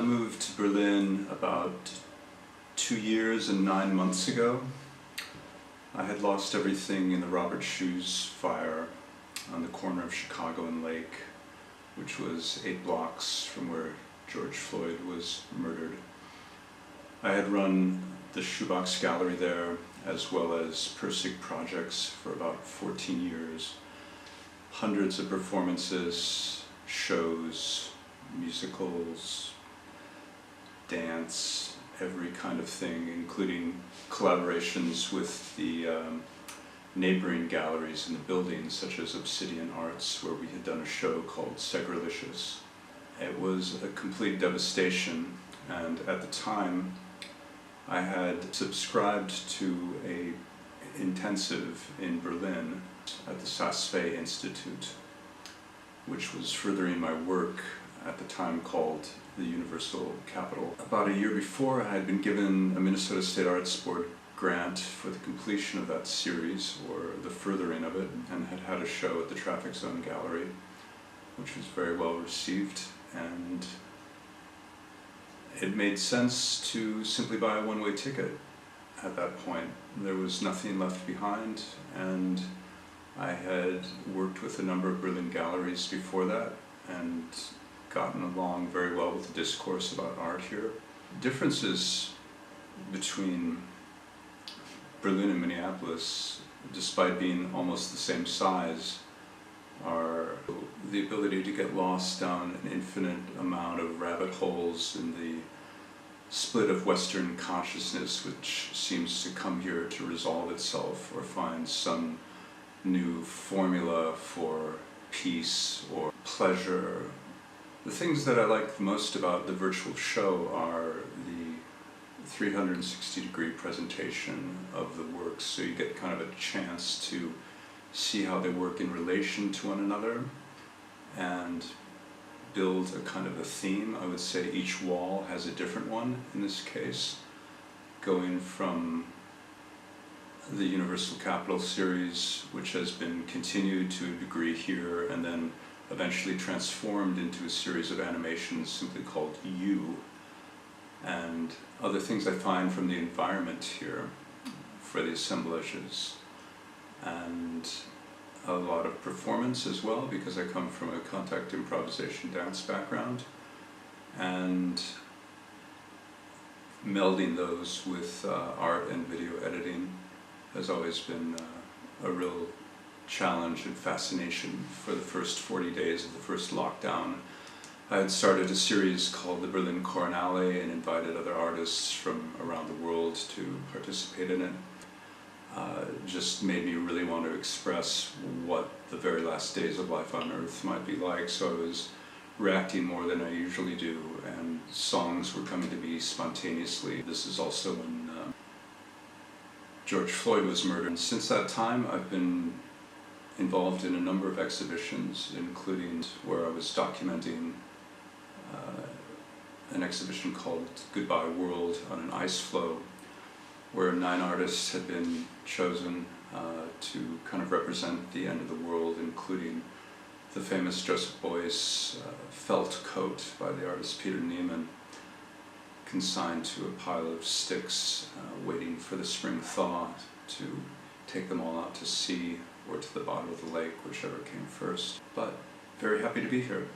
I moved to Berlin about 2 years and 9 months ago. I had lost everything in the Robert Shoes fire on the corner of Chicago and Lake, which was 8 blocks from where George Floyd was murdered. I had run the Shoebox Gallery there, as well as Persig projects, for about 14 years. Hundreds of performances, shows, musicals, dance, every kind of thing, including collaborations with the neighboring galleries in the building, such as Obsidian Arts, where we had done a show called Segralicious. It was a complete devastation, and at the time I had subscribed to an intensive in Berlin at the Saas-Fee Institute, which was furthering my work at the time called the Universal Capital. About a year before, I had been given a Minnesota State Arts Board grant for the completion of that series, or the furthering of it, and had had a show at the Traffic Zone Gallery, which was very well received, and it made sense to simply buy a one-way ticket at that point. There was nothing left behind, and I had worked with a number of Berlin galleries before that and gotten along very well with the discourse about art here. Differences between Berlin and Minneapolis, despite being almost the same size, are the ability to get lost down an infinite amount of rabbit holes in the split of Western consciousness, which seems to come here to resolve itself or find some new formula for peace or pleasure. The things that I like the most about the virtual show are the 360-degree presentation of the works, so you get kind of a chance to see how they work in relation to one another and build a kind of a theme. I would say each wall has a different one in this case, going from the Universal Capital series, which has been continued to a degree here and then eventually transformed into a series of animations simply called You, and other things I find from the environment here for the assemblages, and a lot of performance as well, because I come from a contact improvisation dance background, and melding those with art and video editing has always been a real challenge and fascination. For the first 40 days of the first lockdown, I had started a series called the Berlin Coronale and invited other artists from around the world to participate in it. Just made me really want to express what the very last days of life on Earth might be like, so I was reacting more than I usually do, and songs were coming to me spontaneously. This is also when George Floyd was murdered. And since that time, I've been involved in a number of exhibitions, including where I was documenting an exhibition called Goodbye World on an ice floe, where 9 artists had been chosen to kind of represent the end of the world, including the famous Joseph Beuys felt coat by the artist Peter Niemann, consigned to a pile of sticks, waiting for the spring thaw to take them all out to sea or to the bottom of the lake, whichever came first. But very happy to be here.